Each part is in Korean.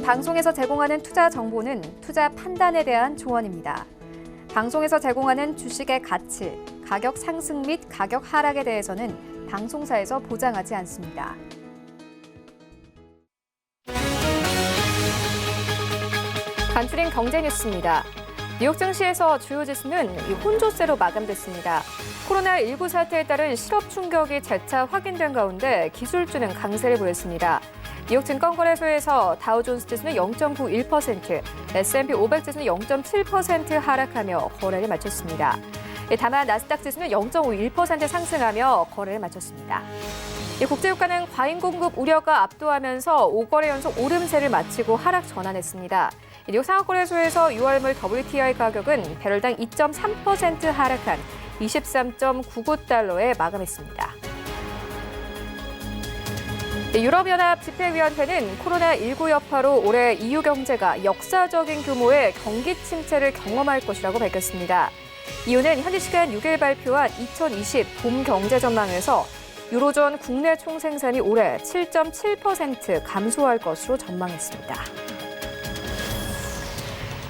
방송에서 제공하는 투자 정보는 투자 판단에 대한 조언입니다. 방송에서 제공하는 주식의 가치, 가격 상승 및 가격 하락에 대해서는 방송사에서 보장하지 않습니다. 간추린 경제 뉴스입니다. 뉴욕 증시에서 주요 지수는 혼조세로 마감됐습니다. 코로나19 사태에 따른 실업 충격이 재차 확인된 가운데 기술주는 강세를 보였습니다. 뉴욕 증권거래소에서 다우존스 지수는 0.91%, S&P 500 지수는 0.7% 하락하며 거래를 마쳤습니다. 다만 나스닥 지수는 0.51% 상승하며 거래를 마쳤습니다. 국제유가는 과잉 공급 우려가 압도하면서 5거래 연속 오름세를 마치고 하락 전환했습니다. 뉴욕 상하거래소에서 6월물 WTI 가격은 배럴당 2.3% 하락한 23.99달러에 마감했습니다. 유럽연합 집회위원회는 코로나19 여파로 올해 EU 경제가 역사적인 규모의 경기 침체를 경험할 것이라고 밝혔습니다. EU는 현지 시간 6일 발표한 2020 봄 경제 전망에서 유로존 국내 총생산이 올해 7.7% 감소할 것으로 전망했습니다.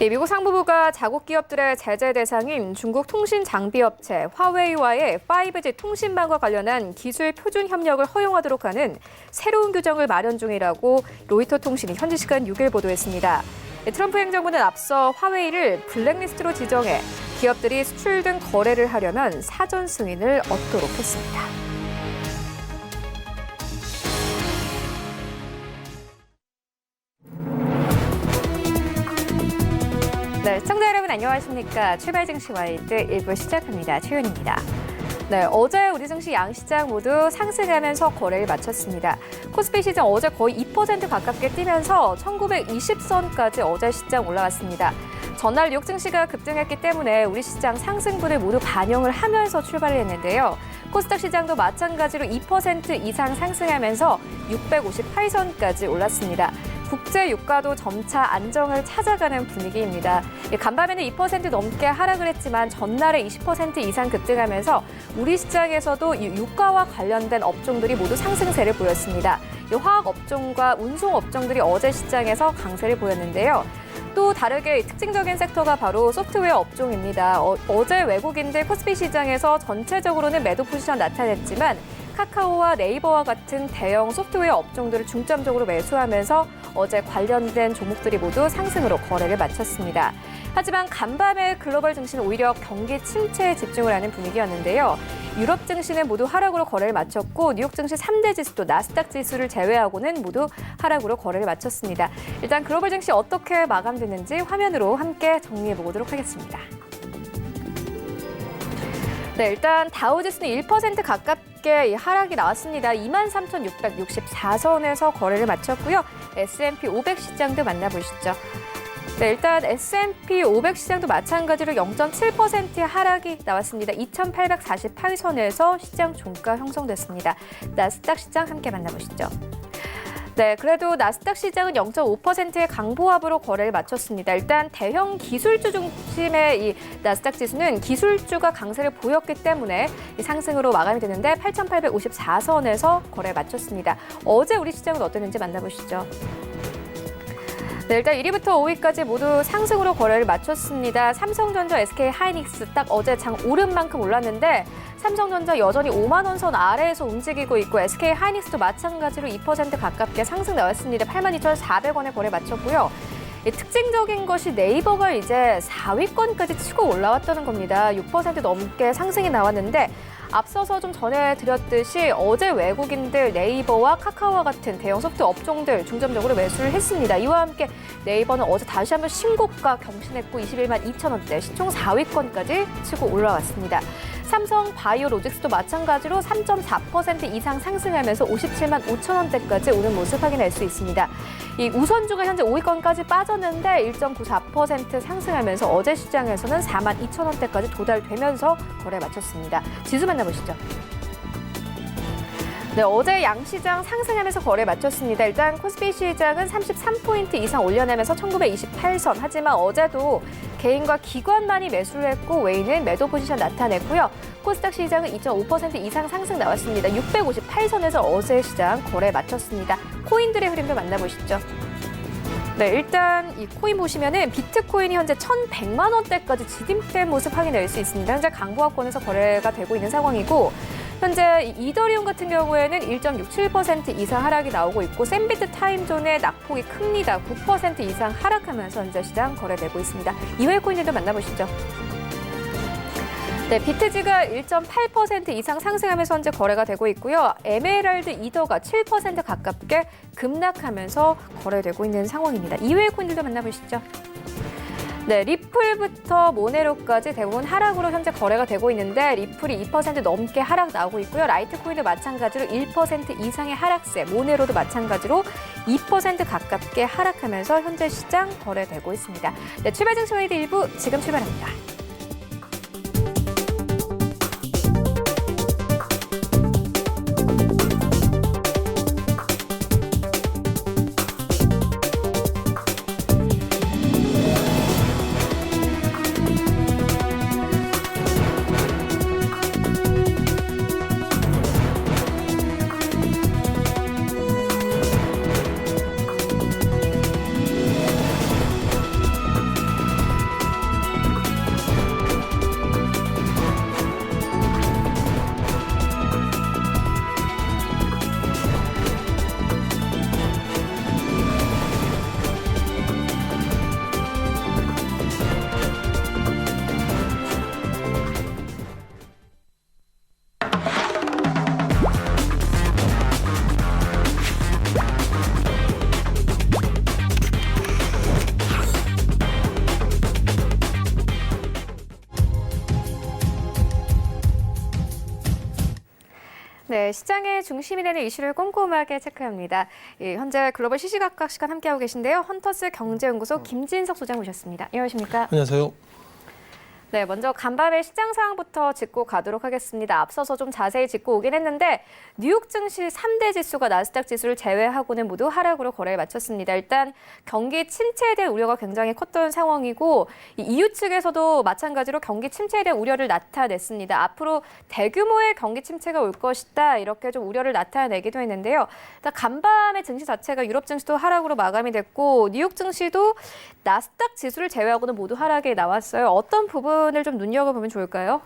미국 상무부가 자국 기업들의 제재 대상인 중국 통신 장비 업체 화웨이와의 5G 통신망과 관련한 기술 표준 협력을 허용하도록 하는 새로운 규정을 마련 중이라고 로이터 통신이 현지 시간 6일 보도했습니다. 트럼프 행정부는 앞서 화웨이를 블랙리스트로 지정해 기업들이 수출 등 거래를 하려면 사전 승인을 얻도록 했습니다. 네, 시청자 여러분 안녕하십니까. 출발 증시 와이드 1부 시작합니다. 최윤입니다. 네, 어제 우리 증시 양시장 모두 상승하면서 거래를 마쳤습니다. 코스피 시장 어제 거의 2% 가깝게 뛰면서 1920선까지 어제 시장 올라왔습니다. 전날 뉴욕 증시가 급등했기 때문에 우리 시장 상승분을 모두 반영을 하면서 출발을 했는데요. 코스닥 시장도 마찬가지로 2% 이상 상승하면서 658선까지 올랐습니다. 국제 유가도 점차 안정을 찾아가는 분위기입니다. 간밤에는 2% 넘게 하락을 했지만 전날에 20% 이상 급등하면서 우리 시장에서도 이 유가와 관련된 업종들이 모두 상승세를 보였습니다. 화학 업종과 운송 업종들이 어제 시장에서 강세를 보였는데요. 또 다르게 특징적인 섹터가 바로 소프트웨어 업종입니다. 어제 외국인들 코스피 시장에서 전체적으로는 매도 포지션 나타냈지만 카카오와 네이버와 같은 대형 소프트웨어 업종들을 중점적으로 매수하면서 어제 관련된 종목들이 모두 상승으로 거래를 마쳤습니다. 하지만 간밤에 글로벌 증시는 오히려 경기 침체에 집중을 하는 분위기였는데요. 유럽 증시는 모두 하락으로 거래를 마쳤고 뉴욕 증시 3대 지수도 나스닥 지수를 제외하고는 모두 하락으로 거래를 마쳤습니다. 일단 글로벌 증시 어떻게 마감됐는지 화면으로 함께 정리해 보도록 하겠습니다. 네, 일단 다우지수는 1% 가깝게 하락이 나왔습니다. 23,664선에서 거래를 마쳤고요. S&P 500 시장도 만나보시죠. 네, 일단 S&P 500 시장도 마찬가지로 0.7%의 하락이 나왔습니다. 2,848선에서 시장 종가 형성됐습니다. 나스닥 시장 함께 만나보시죠. 네, 그래도 나스닥 시장은 0.5%의 강보합으로 거래를 마쳤습니다. 일단 대형 기술주 중심의 이 나스닥 지수는 기술주가 강세를 보였기 때문에 이 상승으로 마감이 되는데 8,854선에서 거래를 마쳤습니다. 어제 우리 시장은 어땠는지 만나보시죠. 네, 일단 1위부터 5위까지 모두 상승으로 거래를 마쳤습니다. 삼성전자, SK하이닉스 딱 어제 장 오른 만큼 올랐는데 삼성전자 여전히 5만 원 선 아래에서 움직이고 있고 SK하이닉스도 마찬가지로 2% 가깝게 상승 나왔습니다. 82,400원에 거래 마쳤고요. 특징적인 것이 네이버가 이제 4위권까지 치고 올라왔다는 겁니다. 6% 넘게 상승이 나왔는데 앞서서 좀 전해드렸듯이 어제 외국인들 네이버와 카카오와 같은 대형 소프트 업종들 중점적으로 매수를 했습니다. 이와 함께 네이버는 어제 다시 한번 신고가 경신했고 21만 2천원대 시총 4위권까지 치고 올라왔습니다. 삼성 바이오로직스도 마찬가지로 3.4% 이상 상승하면서 57만 5천원대까지 오른 모습 확인할 수 있습니다. 이 우선주가 현재 5위권까지 빠졌는데 1.94% 상승하면서 어제 시장에서는 4만 2천원대까지 도달되면서 거래 마쳤습니다. 지수 만나보시죠. 네, 어제 양시장 상승하면서 거래 마쳤습니다. 일단 코스피 시장은 33포인트 이상 올려내면서 1928선. 하지만 어제도 개인과 기관만이 매수를 했고 외인은 매도 포지션 나타냈고요. 코스닥 시장은 2.5% 이상 상승 나왔습니다. 658선에서 어제 시장 거래 마쳤습니다. 코인들의 흐름도 만나보시죠. 네, 일단 이 코인 보시면은 비트코인이 현재 1,100만 원대까지 지짐된 모습 확인될 수 있습니다. 현재 강보합권에서 거래가 되고 있는 상황이고 현재 이더리움 같은 경우에는 1.67% 이상 하락이 나오고 있고 샌비트 타임존의 낙폭이 큽니다. 9% 이상 하락하면서 현재 시장 거래되고 있습니다. 이외의 코인들도 만나보시죠. 네, 비트지가 1.8% 이상 상승하면서 현재 거래가 되고 있고요. 에메랄드 이더가 7% 가깝게 급락하면서 거래되고 있는 상황입니다. 이외의 코인들도 만나보시죠. 네, 리플부터 모네로까지 대부분 하락으로 현재 거래가 되고 있는데 리플이 2% 넘게 하락 나오고 있고요. 라이트코인도 마찬가지로 1% 이상의 하락세, 모네로도 마찬가지로 2% 가깝게 하락하면서 현재 시장 거래되고 있습니다. 네, 출발 증시 웨이드 1부 지금 출발합니다. 네, 시장의 중심이 되는 이슈를 꼼꼼하게 체크합니다. 예, 현재 글로벌 시시각각 시간 함께하고 계신데요. 헌터스 경제연구소 김진석 소장 모셨습니다. 안녕하십니까? 안녕하세요. 네, 먼저 간밤의 시장 상황부터 짚고 가도록 하겠습니다. 앞서서 좀 자세히 짚고 오긴 했는데 뉴욕 증시 3대 지수가 나스닥 지수를 제외하고는 모두 하락으로 거래를 마쳤습니다. 일단 경기 침체에 대한 우려가 굉장히 컸던 상황이고 이 EU 측에서도 마찬가지로 경기 침체에 대한 우려를 나타냈습니다. 앞으로 대규모의 경기 침체가 올 것이다 이렇게 좀 우려를 나타내기도 했는데요. 일단 간밤의 증시 자체가 유럽 증시도 하락으로 마감이 됐고 뉴욕 증시도 나스닥 지수를 제외하고는 모두 하락에 나왔어요. 어떤 부분을 좀 눈여겨보면 좋을까요?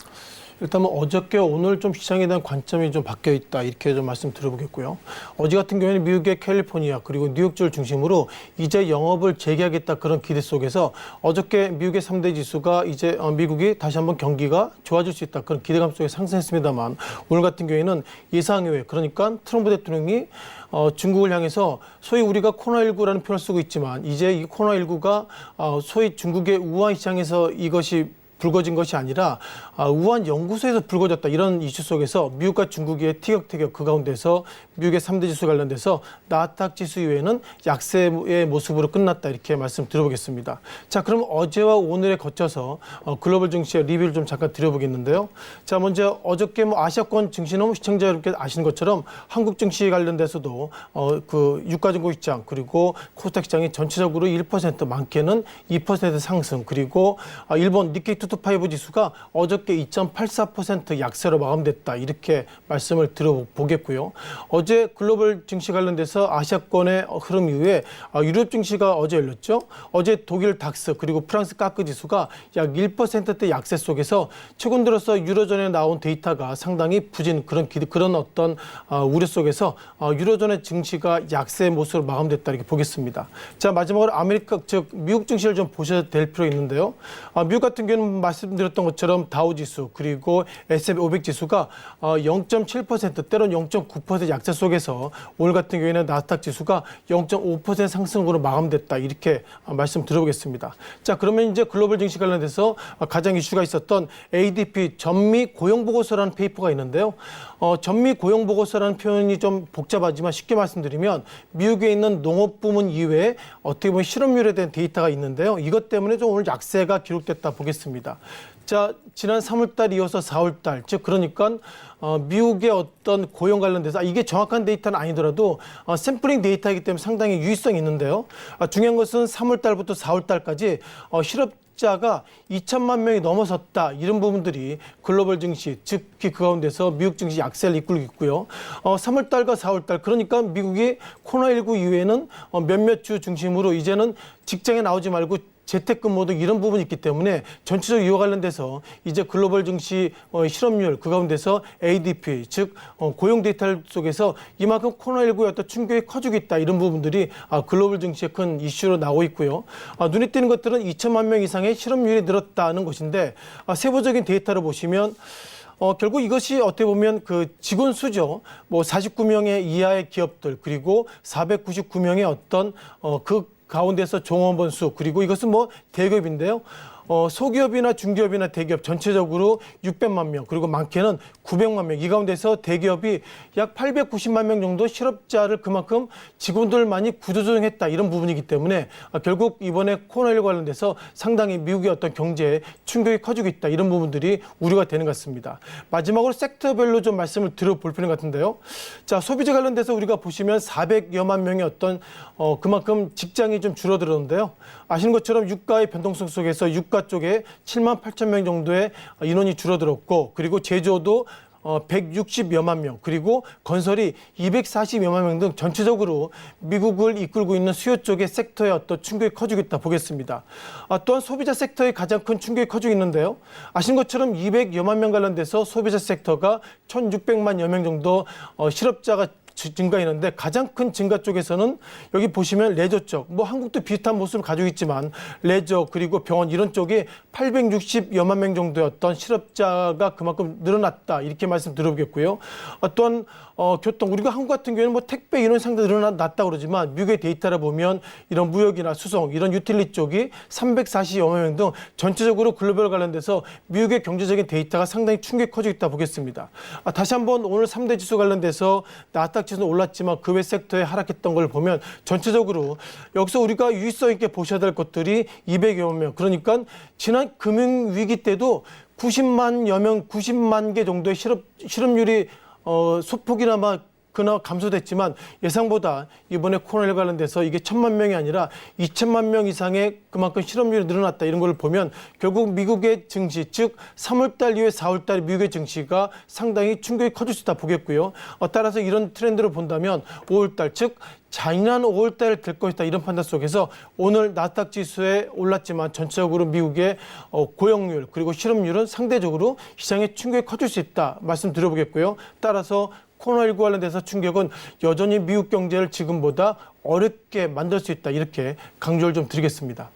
일단 어저께 오늘 좀 시장에 대한 관점이 좀 바뀌어 있다 이렇게 좀 말씀드려보겠고요. 어제 같은 경우에는 미국의 캘리포니아 그리고 뉴욕주를 중심으로 이제 영업을 재개하겠다 그런 기대 속에서 어저께 미국의 3대 지수가 이제 미국이 다시 한번 경기가 좋아질 수 있다 그런 기대감 속에 상승했습니다만 오늘 같은 경우에는 예상 외 그러니까 트럼프 대통령이 중국을 향해서 소위 우리가 코로나19라는 표현을 쓰고 있지만 이제 이 코로나19가 소위 중국의 우한 시장에서 이것이 불거진 것이 아니라 우한 연구소에서 불거졌다 이런 이슈 속에서 미국과 중국의 티격태격 그 가운데서 미국의 3대 지수 관련돼서 나스닥 지수 이외에는 약세의 모습으로 끝났다 이렇게 말씀드려보겠습니다. 자, 그럼 어제와 오늘에 거쳐서 글로벌 증시의 리뷰를 좀 잠깐 드려보겠는데요. 자, 먼저 어저께 아시아권 증시는 시청자 여러분께 아시는 것처럼 한국 증시 관련돼서도 그 유가증권 시장 그리고 코스닥 시장이 전체적으로 1% 많게는 2% 상승 그리고 일본 니케이 225 지수가 어저께 2.84% 약세로 마감됐다 이렇게 말씀을 드려보겠고요. 어제 글로벌 증시 관련돼서 아시아권의 흐름 이후에 유럽 증시가 어제 열렸죠. 어제 독일 닥스 그리고 프랑스 까크 지수가 약 1%대 약세 속에서 최근 들어서 유로존에 나온 데이터가 상당히 부진 그런 어떤 우려 속에서 유로존의 증시가 약세 모습으로 마감됐다 이렇게 보겠습니다. 자, 마지막으로 미국 증시를 좀 보셔야 될 필요가 있는데요. 미국 같은 경우는 말씀드렸던 것처럼 다우지수 그리고 S&P 500 지수가 0.7% 때로는 0.9% 약세 속에서 오늘 같은 경우에는 나스닥 지수가 0.5% 상승으로 마감됐다 이렇게 말씀드려보겠습니다. 자, 그러면 이제 글로벌 증시 관련돼서 가장 이슈가 있었던 ADP 전미 고용보고서라는 페이퍼가 있는데요. 전미 고용보고서라는 표현이 좀 복잡하지만 쉽게 말씀드리면 미국에 있는 농업 부문 이외에 어떻게 보면 실업률에 대한 데이터가 있는데요. 이것 때문에 좀 오늘 약세가 기록됐다 보겠습니다. 자, 지난 3월달 이어서 4월달, 즉 그러니까 미국의 어떤 고용 관련돼서 이게 정확한 데이터는 아니더라도 샘플링 데이터이기 때문에 상당히 유의성이 있는데요. 중요한 것은 3월달부터 4월달까지 숫자가 2천만 명이 넘어섰다. 이런 부분들이 글로벌 증시, 특히 그 가운데서 미국 증시 약세를 이끌고 있고요. 3월 달과 4월 달, 그러니까 미국이 코로나19 이후에는 몇몇 주 중심으로 이제는 직장에 나오지 말고 재택근무도 이런 부분이 있기 때문에 전체적으로 이와 관련돼서 이제 글로벌 증시 실업률 그 가운데서 ADP 즉 고용 데이터 속에서 이만큼 코로나19의 어떤 충격이 커지고 있다 이런 부분들이 글로벌 증시의 큰 이슈로 나오고 있고요. 눈에 띄는 것들은 2천만 명 이상의 실업률이 늘었다는 것인데 세부적인 데이터를 보시면 결국 이것이 어떻게 보면 그 직원 수죠. 뭐 49명의 이하의 기업들 그리고 499명의 어떤 그 가운데서 종업원 수 그리고 이것은 뭐 대기업인데요. 소기업이나 중기업이나 대기업 전체적으로 600만 명 그리고 많게는 900만 명 이 가운데서 대기업이 약 890만 명 정도 실업자를 그만큼 직원들만이 구조조정했다 이런 부분이기 때문에 결국 이번에 코로나19 관련돼서 상당히 미국의 어떤 경제에 충격이 커지고 있다 이런 부분들이 우려가 되는 것 같습니다. 마지막으로 섹터별로 좀 말씀을 드려볼 필요 같은데요. 자, 소비재 관련돼서 우리가 보시면 400여만 명의 어떤 그만큼 직장이 좀 줄어들었는데요. 아시는 것처럼 유가의 변동성 속에서 유가 쪽에 7만 8천 명 정도의 인원이 줄어들었고 그리고 제조도 160여만 명 그리고 건설이 240여만 명 등 전체적으로 미국을 이끌고 있는 수요 쪽의 섹터의 어떤 충격이 커지고 있다 보겠습니다. 또한 소비자 섹터의 가장 큰 충격이 커지고 있는데요. 아시는 것처럼 200여만 명 관련돼서 소비자 섹터가 1,600만여 명 정도 실업자가 증가했는데 가장 큰 증가 쪽에서는 여기 보시면 레저 쪽, 뭐 한국도 비슷한 모습을 가지고 있지만 레저 그리고 병원 이런 쪽에 860여만 명 정도의 어떤 실업자가 그만큼 늘어났다 이렇게 말씀드려보겠고요. 또한 교통 우리가 한국 같은 경우에는 뭐 택배 이런 상당히 늘어났다고 그러지만 미국의 데이터를 보면 이런 무역이나 수송 이런 유틸리 쪽이 340여만 명 등 전체적으로 글로벌 관련돼서 미국의 경제적인 데이터가 상당히 충격이 커지고 있다 보겠습니다. 다시 한번 오늘 3대 지수 관련돼서 나스닥 지수는 올랐지만 그 외 섹터에 하락했던 걸 보면 전체적으로 여기서 우리가 유의성 있게 보셔야 될 것들이 200여만 명 그러니까 지난 금융위기 때도 90만여 명, 90만 개 정도의 실업률이 소폭이나마 그나마 감소됐지만 예상보다 이번에 코로나19 관련돼서 이게 1,000만 명이 아니라 2천만 명 이상의 그만큼 실업률이 늘어났다 이런 걸 보면 결국 미국의 증시 즉 3월 달 이후에 4월 달 미국의 증시가 상당히 충격이 커질 수 있다 보겠고요. 따라서 이런 트렌드를 본다면 5월 달 즉 잔인한 5월 달이 될 것이다 이런 판단 속에서 오늘 나스닥 지수에 올랐지만 전체적으로 미국의 고용률 그리고 실업률은 상대적으로 시장에 충격이 커질 수 있다 말씀드려보겠고요. 따라서 코로나19 관련돼서 충격은 여전히 미국 경제를 지금보다 어렵게 만들 수 있다 이렇게 강조를 좀 드리겠습니다.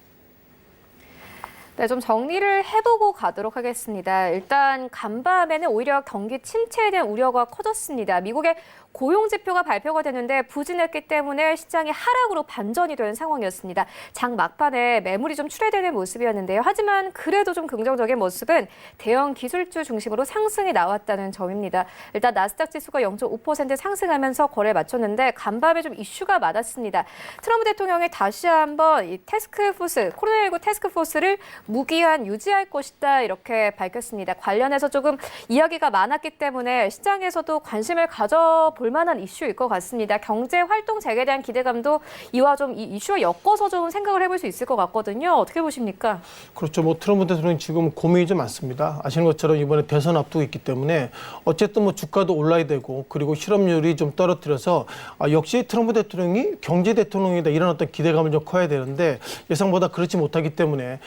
네, 좀 정리를 해보고 가도록 하겠습니다. 일단 간밤에는 오히려 경기 침체에 대한 우려가 커졌습니다. 미국의 고용 지표가 발표가 되는데 부진했기 때문에 시장이 하락으로 반전이 된 상황이었습니다. 장 막판에 매물이 좀 출회되는 모습이었는데요. 하지만 그래도 좀 긍정적인 모습은 대형 기술주 중심으로 상승이 나왔다는 점입니다. 일단 나스닥 지수가 0.5% 상승하면서 거래에 마쳤는데 간밤에 좀 이슈가 많았습니다. 트럼프 대통령이 다시 한번 이 태스크포스, 코로나19 태스크포스를 무기한 유지할 것이다 이렇게 밝혔습니다. 관련해서 조금 이야기가 많았기 때문에 시장에서도 관심을 가져볼 만한 이슈일 것 같습니다. 경제 활동 재개에 대한 기대감도 이와 좀 이 이슈와 엮어서 좀 생각을 해볼 수 있을 것 같거든요. 어떻게 보십니까? 그렇죠. 뭐 트럼프 대통령 지금 고민이 좀 많습니다. 아시는 것처럼 이번에 대선 앞두고 있기 때문에 어쨌든 뭐 주가도 올라야 되고 그리고 실업률이 좀 떨어뜨려서 역시 트럼프 대통령이 경제 대통령이다 이런 어떤 기대감을 좀 커야 되는데 예상보다 그렇지 못하기 때문에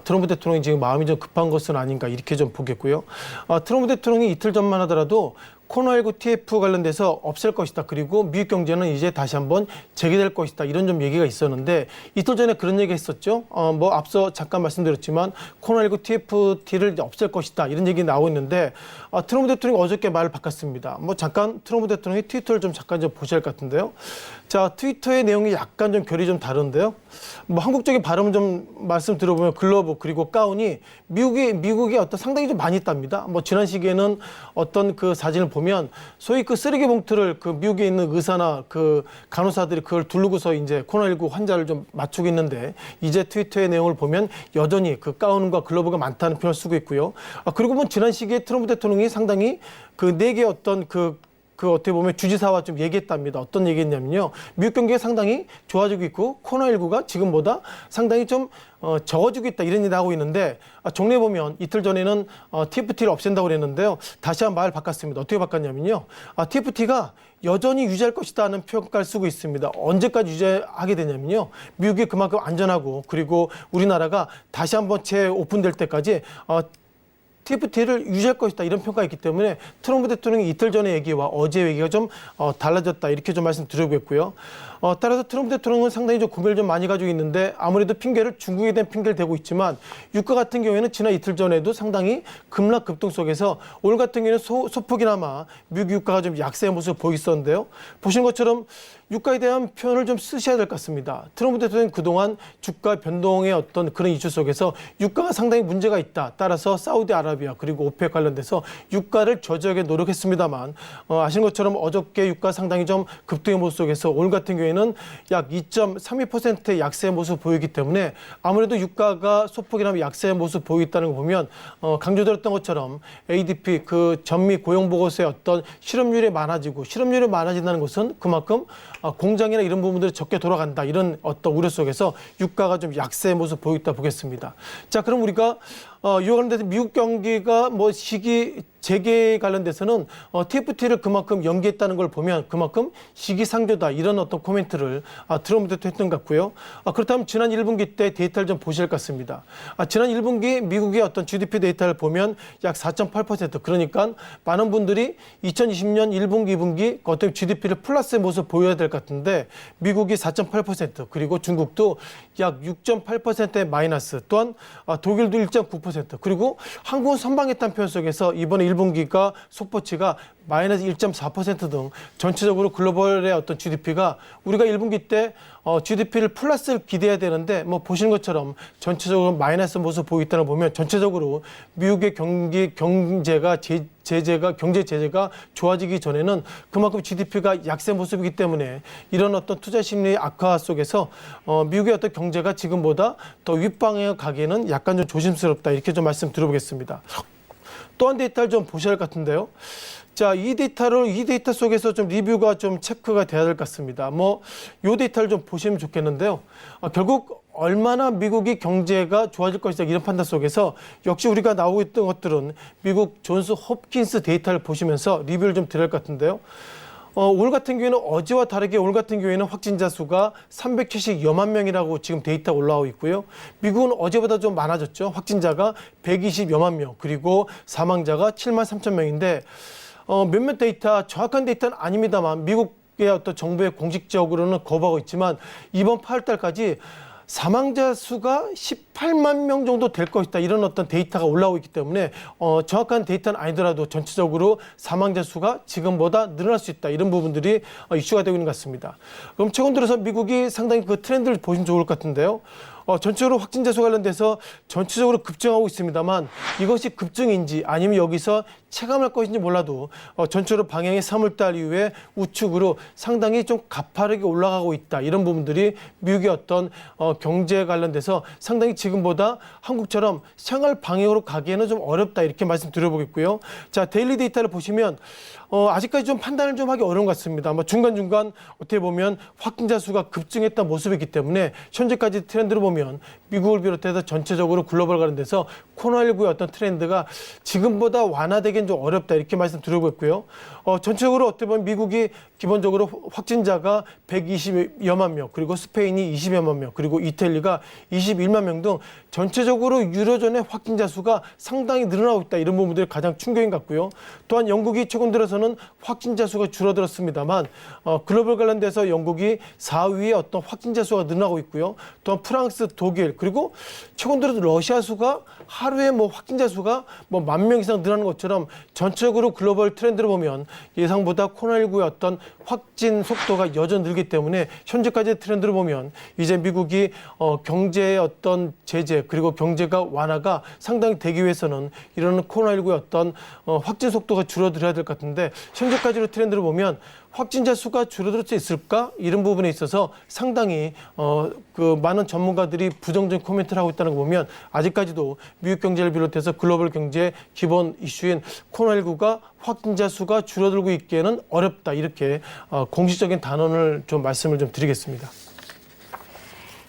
트럼프 대통령이 지금 마음이 좀 급한 것은 아닌가 이렇게 좀 보겠고요. 트럼프 대통령이 이틀 전만 하더라도 코로나19 TF 관련돼서 없앨 것이다. 그리고 미국 경제는 이제 다시 한번 재개될 것이다. 이런 좀 얘기가 있었는데 이틀 전에 그런 얘기 했었죠. 뭐 앞서 잠깐 말씀드렸지만 코로나19 TFT를 이제 없앨 것이다. 이런 얘기 나오고 있는데 트럼프 대통령이 어저께 말을 바꿨습니다. 뭐 잠깐 트럼프 대통령이 트위터를 좀 잠깐 좀 보셔야 할 것 같은데요. 자, 트위터의 내용이 약간 좀 결이 좀 다른데요. 뭐 한국적인 발음을 좀 말씀 들어보면 글러브 그리고 가운이 미국이 어떤 상당히 좀 많이 있답니다. 뭐 지난 시기에는 어떤 그 사진을 보면 소위 그 쓰레기 봉투를 그 미국에 있는 의사나 그 간호사들이 그걸 두르고서 이제 코로나19 환자를 좀 맞추고 있는데 이제 트위터의 내용을 보면 여전히 그 가운과 글러브가 많다는 표현을 쓰고 있고요. 그리고 뭐 지난 시기에 트럼프 대통령이 상당히 그 네 개 어떤 그 그 어떻게 보면 주지사와 좀 얘기했답니다. 어떤 얘기했냐면요. 미국 경기가 상당히 좋아지고 있고 코로나19가 지금보다 상당히 좀 적어지고 있다 이런 얘기를 하고 있는데 정리해 보면 이틀 전에는 TFT를 없앤다고 그랬는데요. 다시 한번 말 바꿨습니다. 어떻게 바꿨냐면요. TFT가 여전히 유지할 것이다는 평가를 쓰고 있습니다. 언제까지 유지하게 되냐면요. 미국이 그만큼 안전하고 그리고 우리나라가 다시 한번 재오픈될 때까지 TFT를 유지할 것이다 이런 평가가 있기 때문에 트럼프 대통령이 이틀 전의 얘기와 어제 얘기가 좀 달라졌다 이렇게 좀 말씀드려보겠고요. 따라서 트럼프 대통령은 상당히 좀 고민을 좀 많이 가지고 있는데 아무래도 핑계를 중국에 대한 핑계를 대고 있지만 유가 같은 경우에는 지난 이틀 전에도 상당히 급락 급등 속에서 오늘 같은 경우에는 소폭이나마 미국 유가가 좀 약세의 모습을 보이고 있었는데요. 보시는 것처럼 유가에 대한 표현을 좀 쓰셔야 될 것 같습니다. 트럼프 대통령은 그동안 주가 변동의 어떤 그런 이슈 속에서 유가가 상당히 문제가 있다. 따라서 사우디아라비아 그리고 오펙 관련돼서 유가를 저지하게 노력했습니다만 아시는 것처럼 어저께 유가 상당히 좀 급등의 모습 속에서 오늘 같은 경우에는 약 2.32%의 약세의 모습을 보이기 때문에 아무래도 유가가 소폭이나마 약세의 모습을 보이고 있다는 거 보면 강조드렸던 것처럼 ADP 그 전미 고용 보고서의 어떤 실업률이 많아지고 실업률이 많아진다는 것은 그만큼 공장이나 이런 부분들이 적게 돌아간다 이런 어떤 우려 속에서 유가가 좀 약세의 모습 보이고 있다 보겠습니다. 자, 그럼 우리가 이와 관련돼서 미국 경기가 뭐 시기 재개 관련돼서는 TFT를 그만큼 연기했다는 걸 보면 그만큼 시기상조다 이런 어떤 코멘트를 트럼프 대통령이 했던 것 같고요. 그렇다면 지난 1분기 때 데이터를 좀 보실 것 같습니다. 지난 1분기 미국의 어떤 GDP 데이터를 보면 약 4.8% 그러니까 많은 분들이 2020년 1분기, 2분기 어떤 GDP를 플러스의 모습 보여야 될 것 같은데 미국이 4.8% 그리고 중국도 약 6.8%의 마이너스 또한 독일도 1.9% 그리고 한국은 선방했다는 표현 속에서 이번에 1분기가 속보치가 마이너스 1.4% 등 전체적으로 글로벌의 어떤 GDP가 우리가 1분기 때 GDP를 플러스를 기대해야 되는데 뭐 보시는 것처럼 전체적으로 마이너스 모습 보이고 있다는 걸 보면 전체적으로 미국의 경제 제재가 좋아지기 전에는 그만큼 GDP가 약세 모습이기 때문에 이런 어떤 투자 심리 악화 속에서 미국의 어떤 경제가 지금보다 더 윗방향 가기에는 약간 좀 조심스럽다 이렇게 좀 말씀 드려보겠습니다. 또 한 데이터를 좀 보셔야 할 것 같은데요. 자, 이 데이터 속에서 좀 리뷰가 좀 체크가 돼야 될 것 같습니다. 이 데이터를 좀 보시면 좋겠는데요. 결국 얼마나 미국이 경제가 좋아질 것이다 이런 판단 속에서 역시 우리가 나오고 있던 것들은 미국 존스 홉킨스 데이터를 보시면서 리뷰를 좀 드릴 것 같은데요. 오늘 같은 경우에는 어제와 다르게 오늘 같은 경우에는 확진자 수가 370여만 명이라고 지금 데이터가 올라오고 있고요. 미국은 어제보다 좀 많아졌죠. 확진자가 120여만 명 그리고 사망자가 7만 3천 명인데 몇몇 데이터 정확한 데이터는 아닙니다만 미국의 어떤 정부의 공식적으로는 거부하고 있지만 이번 8월 달까지 사망자 수가 18만 명 정도 될 것이다. 이런 어떤 데이터가 올라오고 있기 때문에 정확한 데이터는 아니더라도 전체적으로 사망자 수가 지금보다 늘어날 수 있다. 이런 부분들이 이슈가 되고 있는 것 같습니다. 그럼 최근 들어서 미국이 상당히 그 트렌드를 보시면 좋을 것 같은데요. 전체적으로 확진자 수 관련돼서 전체적으로 급증하고 있습니다만 이것이 급증인지 아니면 여기서 체감할 것인지 몰라도 전체적으로 방향이 3월달 이후에 우측으로 상당히 좀 가파르게 올라가고 있다. 이런 부분들이 미국의 어떤 경제 관련돼서 상당히 지금보다 한국처럼 생활 방향으로 가기에는 좀 어렵다. 이렇게 말씀드려보겠고요. 자, 데일리 데이터를 보시면 아직까지 좀 판단을 좀 하기 어려운 것 같습니다. 중간중간 어떻게 보면 확진자 수가 급증했던 모습이기 때문에 현재까지 트렌드를 보면 미국을 비롯해서 전체적으로 글로벌 관련돼서 코로나19의 어떤 트렌드가 지금보다 완화되기는 좀 어렵다 이렇게 말씀드리고 있고요. 전체적으로 어떻게 보면 미국이 기본적으로 확진자가 120여만 명 그리고 스페인이 20여만 명 그리고 이탈리아가 21만 명 등 전체적으로 유로존의 확진자 수가 상당히 늘어나고 있다. 이런 부분들이 가장 충격인 것 같고요. 또한 영국이 최근 들어서는 확진자 수가 줄어들었습니다만 글로벌 관련돼서 영국이 4위의 어떤 확진자 수가 늘어나고 있고요. 또한 프랑스, 독일 그리고 최근 들어서 러시아 수가 하루에 확진자 수가 10,000명 이상 늘어나는 것처럼 전체적으로 글로벌 트렌드를 보면 예상보다 코로나19의 어떤 확진 속도가 여전히 늘기 때문에 현재까지의 트렌드를 보면 이제 미국이 경제의 어떤 제재 그리고 경제가 완화가 상당히 되기 위해서는 이런 코로나19의 어떤 확진 속도가 줄어들어야 될 것 같은데 있는데 현재까지로 트렌드를 보면 확진자 수가 줄어들 수 있을까? 이런 부분에 있어서 상당히 그 많은 전문가들이 부정적인 코멘트를 하고 있다는 거 보면 아직까지도 미국 경제를 비롯해서 글로벌 경제의 기본 이슈인 코로나19가 확진자 수가 줄어들고 있기에는 어렵다. 이렇게 공식적인 단언을 좀 말씀을 좀 드리겠습니다.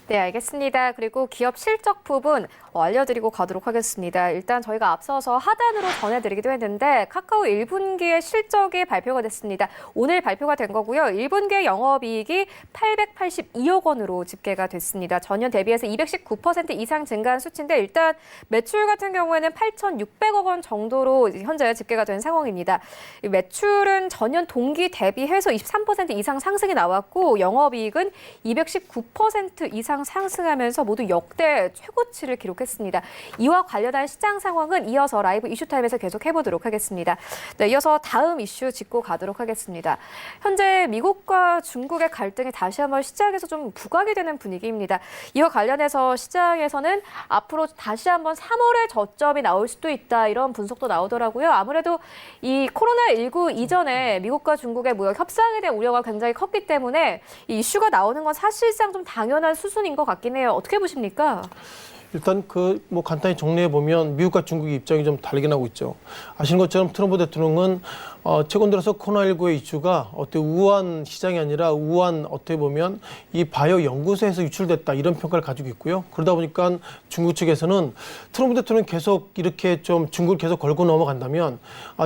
네, 알겠습니다. 그리고 기업 실적 부분 알려드리고 가도록 하겠습니다. 일단 저희가 앞서서 하단으로 전해드리기도 했는데 카카오 1분기의 실적이 발표가 됐습니다. 오늘 발표가 된 거고요. 1분기의 영업이익이 882억 원으로 집계가 됐습니다. 전년 대비해서 219% 이상 증가한 수치인데 일단 매출 같은 경우에는 8,600억 원 정도로 현재 집계가 된 상황입니다. 매출은 전년 동기 대비해서 23% 이상 상승이 나왔고 영업이익은 219% 이상 상승하면서 모두 역대 최고치를 기록했습니다. 이와 관련한 시장 상황은 이어서 라이브 이슈타임에서 계속 해보도록 하겠습니다. 네, 이어서 다음 이슈 짚고 가도록 하겠습니다. 현재 미국과 중국의 갈등이 다시 한번 시장에서 좀 부각이 되는 분위기입니다. 이와 관련해서 시장에서는 앞으로 다시 한번 3월에 저점이 나올 수도 있다 이런 분석도 나오더라고요. 아무래도 이 코로나19 이전에 미국과 중국의 무역 협상에 대한 우려가 굉장히 컸기 때문에 이 이슈가 나오는 건 사실상 좀 당연한 수순인 것 같긴 해요. 어떻게 보십니까? 일단 뭐 간단히 정리해 보면 미국과 중국의 입장이 좀 다르게 나오고 있죠. 아시는 것처럼 트럼프 대통령은 최근 들어서 코로나19의 이슈가 어떻게 우한 시장이 아니라 우한 어떻게 보면 이 바이오 연구소에서 유출됐다 이런 평가를 가지고 있고요. 그러다 보니까 중국 측에서는 트럼프 대통령이 계속 이렇게 좀 중국을 계속 걸고 넘어간다면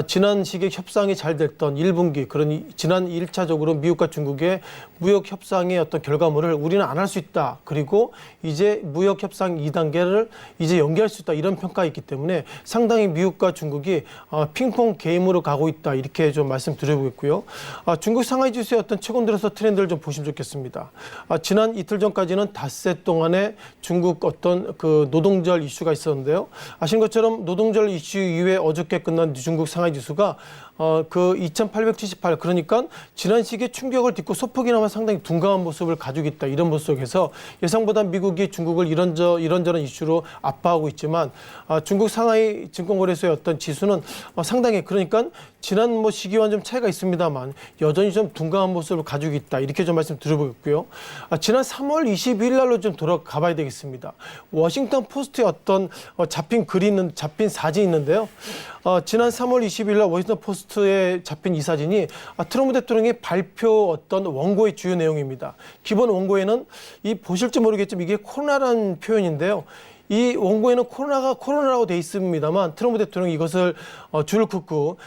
지난 시기에 협상이 잘 됐던 1분기 그런 지난 1차적으로 미국과 중국의 무역 협상의 어떤 결과물을 우리는 안 할 수 있다. 그리고 이제 무역 협상 2단계를 이제 연기할 수 있다. 이런 평가가 있기 때문에 상당히 미국과 중국이 핑퐁 게임으로 가고 있다. 이렇게 좀 말씀드려보겠고요. 중국 상하이 지수의 어떤 최근 들어서 트렌드를 좀 보시면 좋겠습니다. 지난 이틀 전까지는 닷새 동안에 중국 어떤 그 노동절 이슈가 있었는데요. 아시는 것처럼 노동절 이슈 이후에 어저께 끝난 중국 상하이 지수가 그 2,878 그러니까 지난 시기에 충격을 딛고 소폭이나마 상당히 둔감한 모습을 가지고 있다. 이런 모습 속에서 예상보다 미국이 중국을 이런저런 이슈로 압박하고 있지만 중국 상하이 증권거래소의 어떤 지수는 상당히 그러니까 지난 뭐 시기와는 좀 차이가 있습니다만 여전히 좀 둔감한 모습을 가지고 있다. 이렇게 좀 말씀드려보겠고요. 지난 3월 22일 날로 좀 돌아가 봐야 되겠습니다. 워싱턴 포스트에 어떤 잡힌 사진이 있는데요. 지난 3월 20일 날 워싱턴 포스트에 잡힌 이 사진이 트럼프 대통령의 발표 어떤 원고의 주요 내용입니다. 기본 원고에는 이 보실지 모르겠지만 이게 코로나라는 표현인데요. 이 원고에는 코로나라고 돼 있습니다만 트럼프 대통령이 이것을 줄을 긋고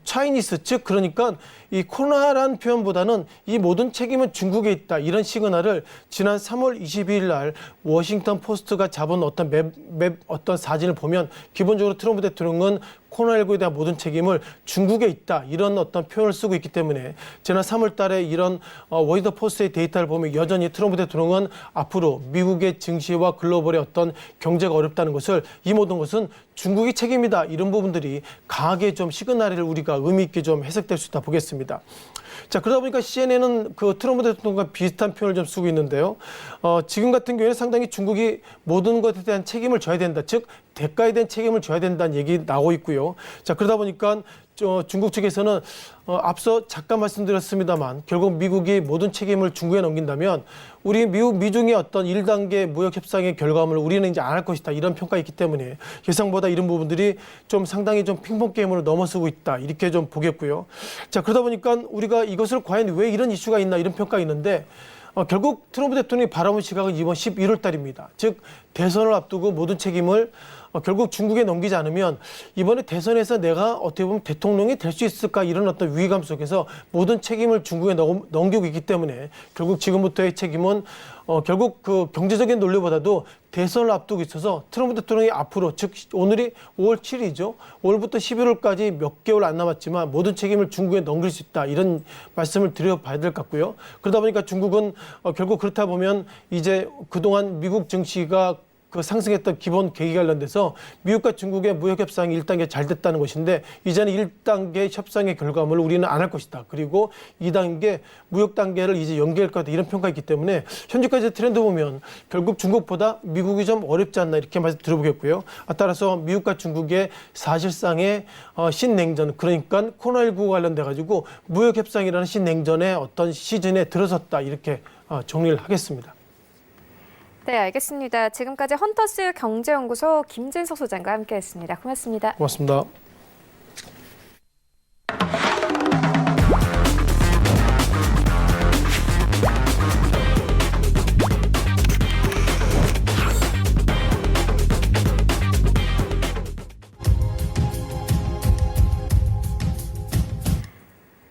차이니스 즉 그러니까 이 코로나라는 표현보다는 이 모든 책임은 중국에 있다 이런 시그널을 지난 3월 22일 날 워싱턴 포스트가 잡은 어떤 맵 어떤 사진을 보면 기본적으로 트럼프 대통령은 코로나19에 대한 모든 책임을 중국에 있다 이런 어떤 표현을 쓰고 있기 때문에 지난 3월 달에 이런 워싱턴 포스트의 데이터를 보면 여전히 트럼프 대통령은 앞으로 미국의 증시와 글로벌의 어떤 경제가 어렵다는 것을 이 모든 것은 중국이 책임이다 이런 부분들이 강하게 좀 시그널을 우리가 의미 있게 좀 해석될 수 있다 보겠습니다. 자, 그러다 보니까 CNN은 그 트럼프 대통령과 비슷한 표현을 좀 쓰고 있는데요. 지금 같은 경우에는 상당히 중국이 모든 것에 대한 책임을 져야 된다. 즉, 대가에 대한 책임을 져야 된다는 얘기 나오고 있고요. 자, 그러다 보니까 중국 측에서는 앞서 잠깐 말씀드렸습니다만 결국 미국이 모든 책임을 중국에 넘긴다면 우리 미중의 어떤 1단계 무역 협상의 결과물을 우리는 이제 안 할 것이다 이런 평가가 있기 때문에 예상보다 이런 부분들이 좀 상당히 좀 핑퐁 게임으로 넘어서고 있다 이렇게 좀 보겠고요. 자, 그러다 보니까 우리가 이것을 과연 왜 이런 이슈가 있나 이런 평가가 있는데 결국 트럼프 대통령이 바라본 시각은 이번 11월 달입니다. 즉 대선을 앞두고 모든 책임을 결국 중국에 넘기지 않으면 이번에 대선에서 내가 어떻게 보면 대통령이 될 수 있을까 이런 어떤 위기감 속에서 모든 책임을 중국에 넘기고 있기 때문에 결국 지금부터의 책임은 결국 그 경제적인 논리보다도 대선을 앞두고 있어서 트럼프 대통령이 앞으로 즉 오늘이 5월 7일이죠. 5월부터 11월까지 몇 개월 안 남았지만 모든 책임을 중국에 넘길 수 있다. 이런 말씀을 드려봐야 될 것 같고요. 그러다 보니까 중국은 결국 그렇다 보면 이제 그동안 미국 증시가 그 상승했던 기본 계기 관련돼서 미국과 중국의 무역 협상이 1단계 잘 됐다는 것인데 이제는 1단계 협상의 결과물을 우리는 안 할 것이다. 그리고 2단계 무역 단계를 이제 연기할 것 같다. 이런 평가가 있기 때문에 현재까지 트렌드 보면 결국 중국보다 미국이 좀 어렵지 않나 이렇게 말씀 들어보겠고요. 따라서 미국과 중국의 사실상의 신냉전, 그러니까 코로나19 관련돼 가지고 무역 협상이라는 신냉전의 어떤 시즌에 들어섰다. 이렇게 정리를 하겠습니다. 네, 알겠습니다. 지금까지 헌터스 경제연구소 김진석 소장과 함께했습니다. 고맙습니다. 고맙습니다.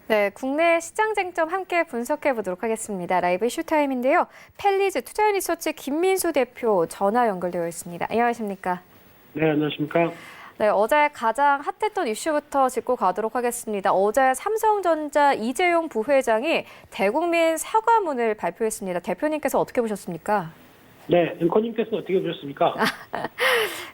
네, 국내 시장 쟁점 함께 분석해 보도록 하겠습니다. 라이브 이슈타임인데요. 펠리즈 투자리서치 김민수 대표 전화 연결되어 있습니다. 안녕하십니까? 네, 안녕하십니까? 네, 어제 가장 핫했던 이슈부터 짚고 가도록 하겠습니다. 어제 삼성전자 이재용 부회장이 대국민 사과문을 발표했습니다. 대표님께서 어떻게 보셨습니까? 네, 앵커님께서 어떻게 보셨습니까?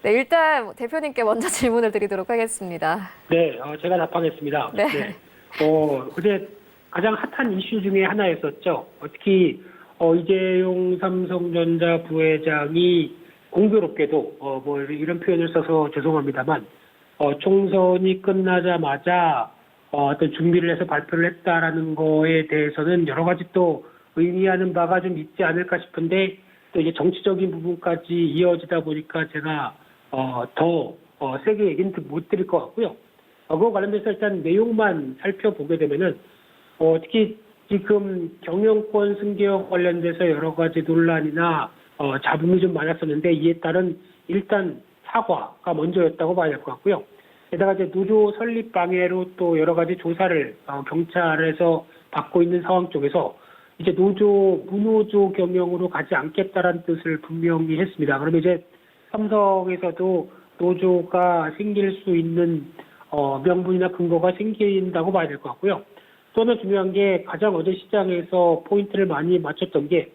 네, 일단 대표님께 먼저 질문을 드리도록 하겠습니다. 네, 제가 답하겠습니다. 네. 어제 가장 핫한 이슈 중에 하나였었죠. 특히 이재용 삼성전자 부회장이 공교롭게도 뭐 이런 표현을 써서 죄송합니다만 총선이 끝나자마자 어떤 준비를 해서 발표를 했다라는 거에 대해서는 여러 가지 또 의미하는 바가 좀 있지 않을까 싶은데 또 이제 정치적인 부분까지 이어지다 보니까 제가 더 세게 얘기는 못 드릴 것 같고요. 그거 관련돼서 일단 내용만 살펴보게 되면은 특히 지금 경영권 승계와 관련돼서 여러 가지 논란이나 잡음이 좀 많았었는데 이에 따른 일단 사과가 먼저였다고 봐야 될 것 같고요. 게다가 이제 노조 설립 방해로 또 여러 가지 조사를 경찰에서 받고 있는 상황 쪽에서 이제 무노조 경영으로 가지 않겠다라는 뜻을 분명히 했습니다. 그러면 이제 삼성에서도 노조가 생길 수 있는 명분이나 근거가 생긴다고 봐야 될 것 같고요. 또 하나 중요한 게 가장 어제 시장에서 포인트를 많이 맞췄던 게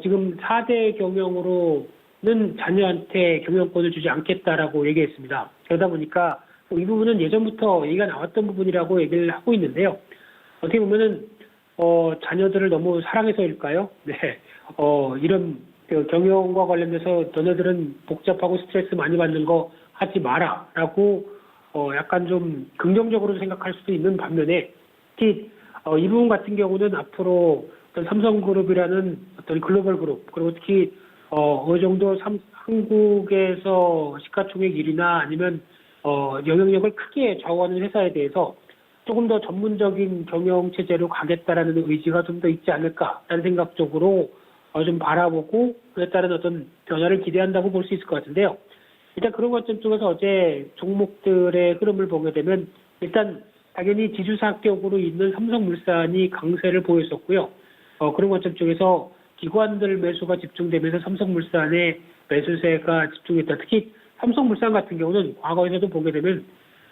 지금 4대 경영으로는 자녀한테 경영권을 주지 않겠다라고 얘기했습니다. 그러다 보니까 이 부분은 예전부터 얘기가 나왔던 부분이라고 얘기를 하고 있는데요. 어떻게 보면은 자녀들을 너무 사랑해서일까요? 네, 이런 경영과 관련돼서 너네들은 복잡하고 스트레스 많이 받는 거 하지 마라라고 약간 좀 긍정적으로 생각할 수도 있는 반면에 특히 이 부분 같은 경우는 앞으로 어떤 삼성그룹이라는 어떤 글로벌 그룹 그리고 특히 어느 정도 한국에서 시가총액 1위나 아니면 영향력을 크게 좌우하는 회사에 대해서 조금 더 전문적인 경영 체제로 가겠다라는 의지가 좀 더 있지 않을까라는 생각 쪽으로 좀 바라보고 그에 따른 어떤 변화를 기대한다고 볼 수 있을 것 같은데요. 일단 그런 관점 쪽에서 어제 종목들의 흐름을 보게 되면 일단 당연히 지주사격으로 있는 삼성물산이 강세를 보였었고요. 그런 관점 쪽에서 기관들 매수가 집중되면서 삼성물산의 매수세가 집중했다. 특히 삼성물산 같은 경우는 과거에서도 보게 되면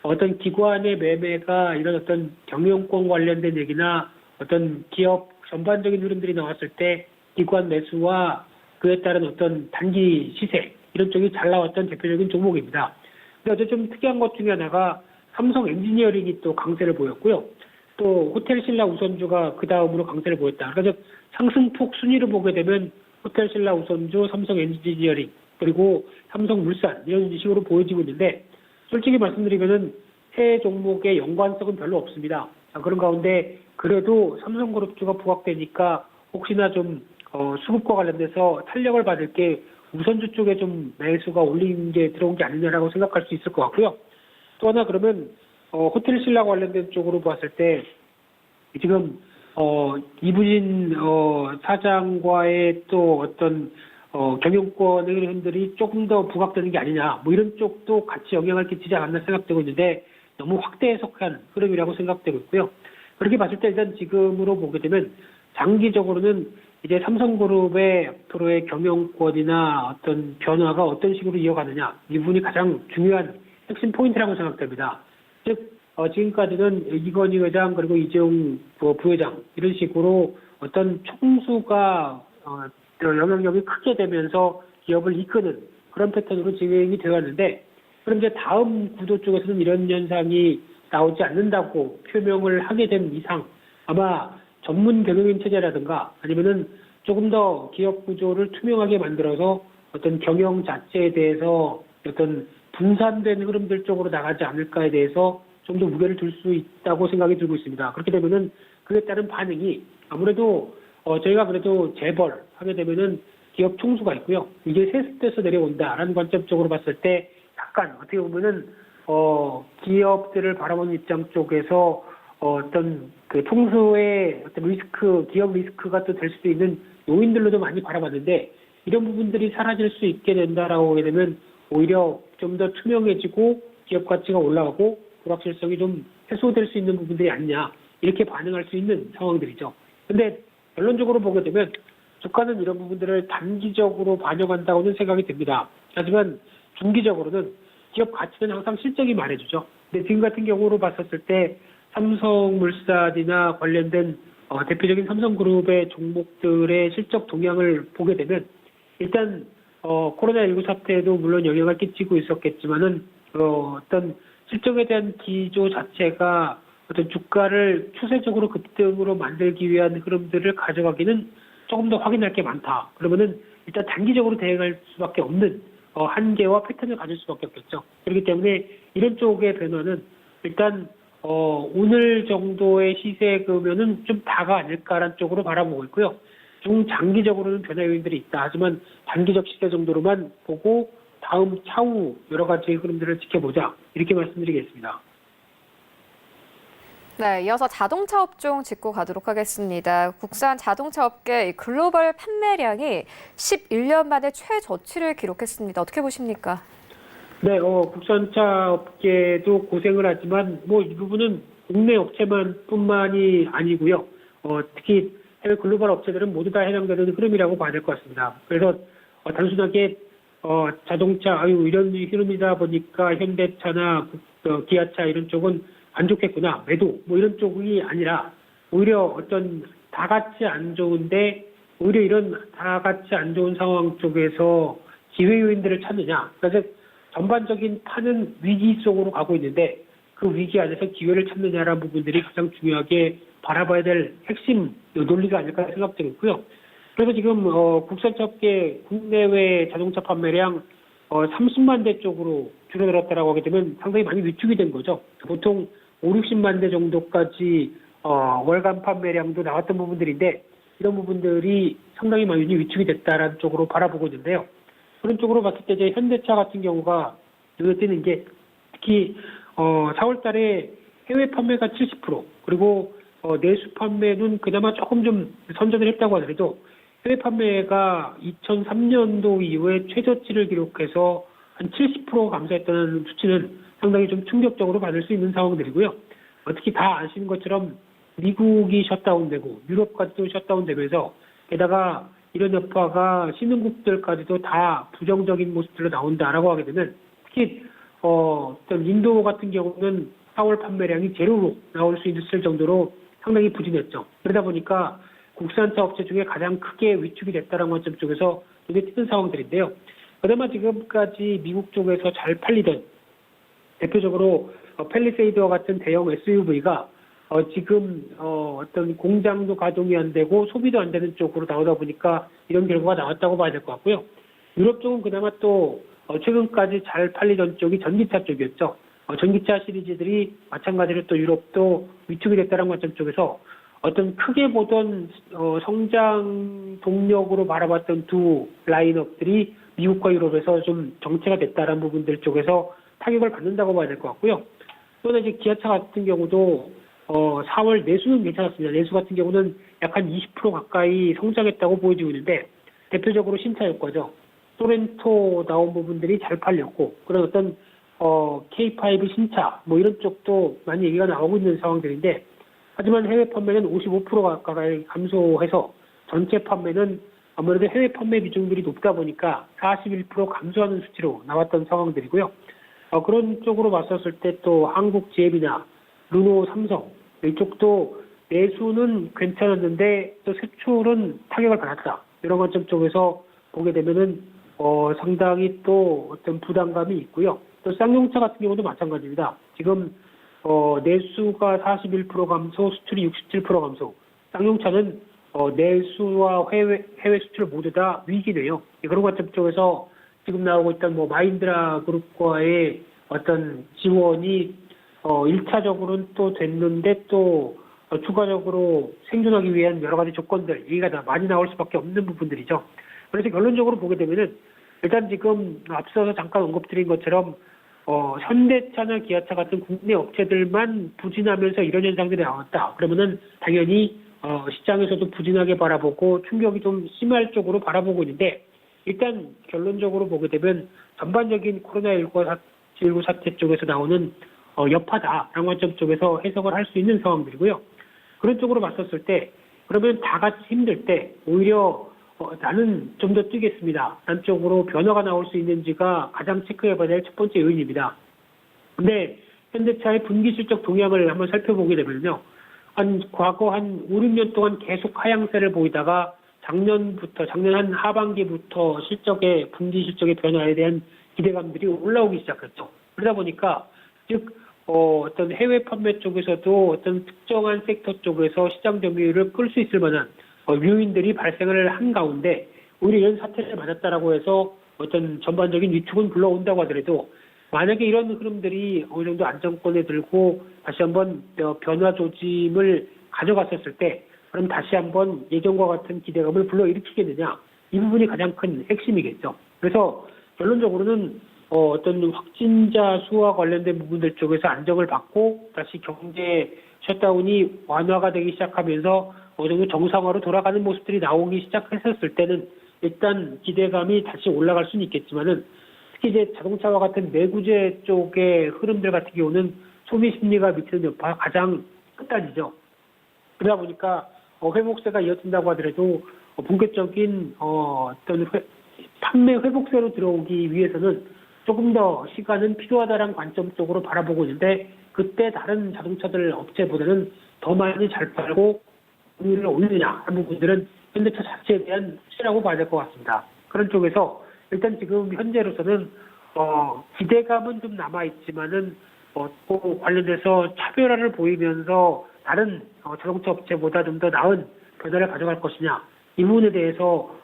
어떤 기관의 매매가 이런 어떤 경영권 관련된 얘기나 어떤 기업 전반적인 흐름들이 나왔을 때 기관 매수와 그에 따른 어떤 단기 시세 이런 쪽이 잘 나왔던 대표적인 종목입니다. 근데 어제 좀 특이한 것 중에 하나가 삼성 엔지니어링이 또 강세를 보였고요. 또 호텔신라 우선주가 그 다음으로 강세를 보였다. 그래서 상승폭 순위를 보게 되면 호텔신라 우선주, 삼성 엔지니어링 그리고 삼성물산 이런 식으로 보여지고 있는데 솔직히 말씀드리면은 세 종목의 연관성은 별로 없습니다. 그런 가운데 그래도 삼성그룹주가 부각되니까 혹시나 좀 수급과 관련돼서 탄력을 받을 게 우선주 쪽에 좀 매수가 올린 게 들어온 게 아니냐라고 생각할 수 있을 것 같고요. 또 하나 그러면 호텔신라 관련된 쪽으로 봤을 때 지금 이부진 사장과의 또 어떤 경영권의 흐름들이 조금 더 부각되는 게 아니냐 뭐 이런 쪽도 같이 영향을 끼치지 않았나 생각되고 있는데 너무 확대 해석한 흐름이라고 생각되고 있고요. 그렇게 봤을 때 일단 지금으로 보게 되면 장기적으로는 이제 삼성그룹의 앞으로의 경영권이나 어떤 변화가 어떤 식으로 이어가느냐 이 부분이 가장 중요한 핵심 포인트라고 생각됩니다. 즉 지금까지는 이건희 회장 그리고 이재용 부회장 이런 식으로 어떤 총수가 영향력이 크게 되면서 기업을 이끄는 그런 패턴으로 진행이 되어 왔는데, 그럼 이제 다음 구도 쪽에서는 이런 현상이 나오지 않는다고 표명을 하게 된 이상 아마 전문 경영인 체제라든가 아니면은 조금 더 기업 구조를 투명하게 만들어서 어떤 경영 자체에 대해서 어떤 분산된 흐름들 쪽으로 나가지 않을까에 대해서 좀 더 무게를 둘 수 있다고 생각이 들고 있습니다. 그렇게 되면은 그에 따른 반응이 아무래도 저희가 그래도 재벌하게 되면은 기업 총수가 있고요. 이게 세습돼서 내려온다라는 관점 쪽으로 봤을 때 약간 어떻게 보면은 기업들을 바라보는 입장 쪽에서 어떤 그 총수의 어떤 리스크, 기업 리스크가 또 될 수도 있는 요인들로도 많이 바라봤는데, 이런 부분들이 사라질 수 있게 된다라고 하게 되면 오히려 좀 더 투명해지고 기업 가치가 올라가고 불확실성이 좀 해소될 수 있는 부분들이 아니냐, 이렇게 반응할 수 있는 상황들이죠. 근데 결론적으로 보게 되면 주가는 이런 부분들을 단기적으로 반영한다고는 생각이 듭니다. 하지만 중기적으로는 기업 가치는 항상 실적이 말해주죠. 근데 지금 같은 경우로 봤었을 때 삼성물산이나 관련된 대표적인 삼성그룹의 종목들의 실적 동향을 보게 되면 일단 코로나19 사태에도 물론 영향을 끼치고 있었겠지만은 어떤 실적에 대한 기조 자체가 어떤 주가를 추세적으로 급등으로 만들기 위한 흐름들을 가져가기는 조금 더 확인할 게 많다. 그러면은 일단 단기적으로 대응할 수밖에 없는 한계와 패턴을 가질 수밖에 없겠죠. 그렇기 때문에 이런 쪽의 변화는 일단 오늘 정도의 시세그면은 좀 다가 아닐까라는 쪽으로 바라보고 있고요. 중장기적으로는 변화 요인들이 있다. 하지만 단기적 시세 정도로만 보고 다음 차후 여러 가지 흐름들을 지켜보자. 이렇게 말씀드리겠습니다. 네, 이어서 자동차 업종 짚고 가도록 하겠습니다. 국산 자동차 업계 글로벌 판매량이 11년 만에 최저치를 기록했습니다. 어떻게 보십니까? 네, 국산차 업계도 고생을 하지만 이 부분은 국내 업체만 뿐만이 아니고요. 특히 해외 글로벌 업체들은 모두 다 해당되는 흐름이라고 봐야 될 것 같습니다. 그래서 단순하게 자동차 이런 흐름이다 보니까 현대차나 기아차 이런 쪽은 안 좋겠구나, 매도 이런 쪽이 아니라 오히려 어떤 다 같이 안 좋은데 오히려 이런 다 같이 안 좋은 상황 쪽에서 기회 요인들을 찾느냐. 그래서 전반적인 판은 위기 속으로 가고 있는데 그 위기 안에서 기회를 찾느냐라는 부분들이 가장 중요하게 바라봐야 될 핵심 논리가 아닐까 생각되고 있고요. 그래서 지금 국산차 업계 국내외 자동차 판매량 30만 대 쪽으로 줄어들었다라고 하게 되면 상당히 많이 위축이 된 거죠. 보통 5, 60만 대 정도까지 월간 판매량도 나왔던 부분들인데 이런 부분들이 상당히 많이 위축이 됐다라는 쪽으로 바라보고 있는데요. 그런 쪽으로 봤을 때 이제 현대차 같은 경우가 눈에 띄는 게 특히 4월 달에 해외 판매가 70%, 그리고 내수 판매는 그나마 조금 좀 선전을 했다고 하더라도 해외 판매가 2003년도 이후에 최저치를 기록해서 한 70% 감소했다는 수치는 상당히 좀 충격적으로 받을 수 있는 상황들이고요. 특히 다 아시는 것처럼 미국이 셔다운되고 유럽까지도 셔다운되면서 게다가 이런 여파가 신흥국들까지도 다 부정적인 모습들로 나온다라고 하게 되면 특히 어떤 인도 같은 경우는 4월 판매량이 제로로 나올 수 있을 정도로 상당히 부진했죠. 그러다 보니까 국산차 업체 중에 가장 크게 위축이 됐다는 관점 쪽에서 눈에 띄는 상황들인데요. 그나마 지금까지 미국 쪽에서 잘 팔리던 대표적으로 팰리세이드와 같은 대형 SUV가 지금 어떤 공장도 가동이 안 되고 소비도 안 되는 쪽으로 나오다 보니까 이런 결과가 나왔다고 봐야 될 것 같고요. 유럽 쪽은 그나마 또 최근까지 잘 팔리던 쪽이 전기차 쪽이었죠. 전기차 시리즈들이 마찬가지로 또 유럽도 위축이 됐다는 관점 쪽에서 어떤 크게 보던 성장 동력으로 바라봤던 두 라인업들이 미국과 유럽에서 좀 정체가 됐다는 부분들 쪽에서 타격을 받는다고 봐야 될 것 같고요. 또는 이제 기아차 같은 경우도 4월 내수는 괜찮았습니다. 내수 같은 경우는 약 한 20% 가까이 성장했다고 보여지고 있는데 대표적으로 신차 효과죠. 소렌토 나온 부분들이 잘 팔렸고 그런 어떤 K5 신차 이런 쪽도 많이 얘기가 나오고 있는 상황들인데 하지만 해외 판매는 55% 가까이 감소해서 전체 판매는 아무래도 해외 판매 비중들이 높다 보니까 41% 감소하는 수치로 나왔던 상황들이고요. 그런 쪽으로 봤었을 때 또 한국 GM이나 르노, 삼성 이쪽도 내수는 괜찮았는데 또 수출은 타격을 받았다. 이런 관점 쪽에서 보게 되면은 상당히 또 어떤 부담감이 있고요. 또 쌍용차 같은 경우도 마찬가지입니다. 지금 내수가 41% 감소, 수출이 67% 감소. 쌍용차는 내수와 해외 수출 모두 다 위기네요. 그런 관점 쪽에서 지금 나오고 있던 뭐 마인드라 그룹과의 어떤 지원이 1차적으로는 또 됐는데 또 추가적으로 생존하기 위한 여러 가지 조건들 얘기가 다 많이 나올 수밖에 없는 부분들이죠. 그래서 결론적으로 보게 되면은 일단 지금 앞서서 잠깐 언급드린 것처럼 현대차나 기아차 같은 국내 업체들만 부진하면서 이런 현상들이 나왔다. 그러면은 당연히 시장에서도 부진하게 바라보고 충격이 좀 심할 쪽으로 바라보고 있는데 일단 결론적으로 보게 되면 전반적인 코로나19 사태 쪽에서 나오는 여파다라는 관점 쪽에서 해석을 할 수 있는 상황들이고요. 그런 쪽으로 봤었을 때 그러면 다 같이 힘들 때 오히려 나는 좀 더 뛰겠습니다. 라는 쪽으로 변화가 나올 수 있는지가 가장 체크해봐야 될 첫 번째 요인입니다. 근데 현대차의 분기 실적 동향을 한번 살펴보게 되면요. 과거 한 5, 6년 동안 계속 하향세를 보이다가 작년 한 하반기부터 분기 실적의 변화에 대한 기대감들이 올라오기 시작했죠. 그러다 보니까 즉 어떤 해외 판매 쪽에서도 어떤 특정한 섹터 쪽에서 시장 점유율을 끌 수 있을 만한 요인들이 발생을 한 가운데 오히려 이런 사태를 맞았다라고 해서 어떤 전반적인 위축은 불러온다고 하더라도 만약에 이런 흐름들이 어느 정도 안정권에 들고 다시 한번 변화 조짐을 가져갔었을 때 그럼 다시 한번 예전과 같은 기대감을 불러일으키겠느냐 이 부분이 가장 큰 핵심이겠죠. 그래서 결론적으로는 어떤 확진자 수와 관련된 부분들 쪽에서 안정을 받고 다시 경제 셧다운이 완화가 되기 시작하면서 어느 정도 정상화로 돌아가는 모습들이 나오기 시작했었을 때는 일단 기대감이 다시 올라갈 수는 있겠지만은 특히 이제 자동차와 같은 내구재 쪽의 흐름들 같은 경우는 소비 심리가 미치는 여파가 가장 끝단이죠. 그러다 보니까 회복세가 이어진다고 하더라도 본격적인 어떤 판매 회복세로 들어오기 위해서는 조금 더 시간은 필요하다라는 관점 쪽으로 바라보고 있는데 그때 다른 자동차들 업체보다는 더 많이 잘 팔고 분위기를 올리느냐 하는 부분들은 현대차 자체에 대한 수치라고 봐야 될 것 같습니다. 그런 쪽에서 일단 지금 현재로서는 기대감은 좀 남아있지만은 또 관련돼서 차별화를 보이면서 다른 자동차 업체보다 좀 더 나은 변화를 가져갈 것이냐 이 부분에 대해서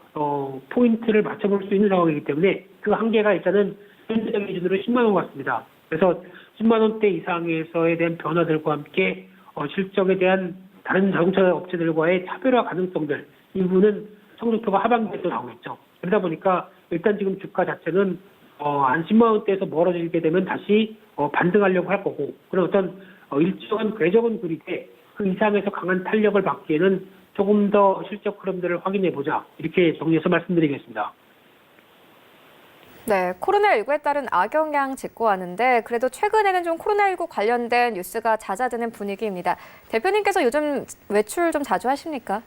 포인트를 맞춰볼 수 있는 상황이기 때문에 그 한계가 일단은 현재 기준으로 10만 원 같습니다. 그래서 10만 원대 이상에서에 대한 변화들과 함께 실적에 대한 다른 자동차 업체들과의 차별화 가능성들 이 부분은 성적표가 하반기에도 나오겠죠. 그러다 보니까 일단 지금 주가 자체는 한 10만 원대에서 멀어지게 되면 다시 반등하려고 할 거고 그런 어떤 일정한 궤적은 그리되 그 이상에서 강한 탄력을 받기에는 조금 더 실적 흐름들을 확인해 보자 이렇게 정리해서 말씀드리겠습니다. 네, 코로나19에 따른 악영향 짚고하는데 그래도 최근에는 좀 코로나19 관련된 뉴스가 잦아드는 분위기입니다. 대표님께서 요즘 외출 좀 자주 하십니까?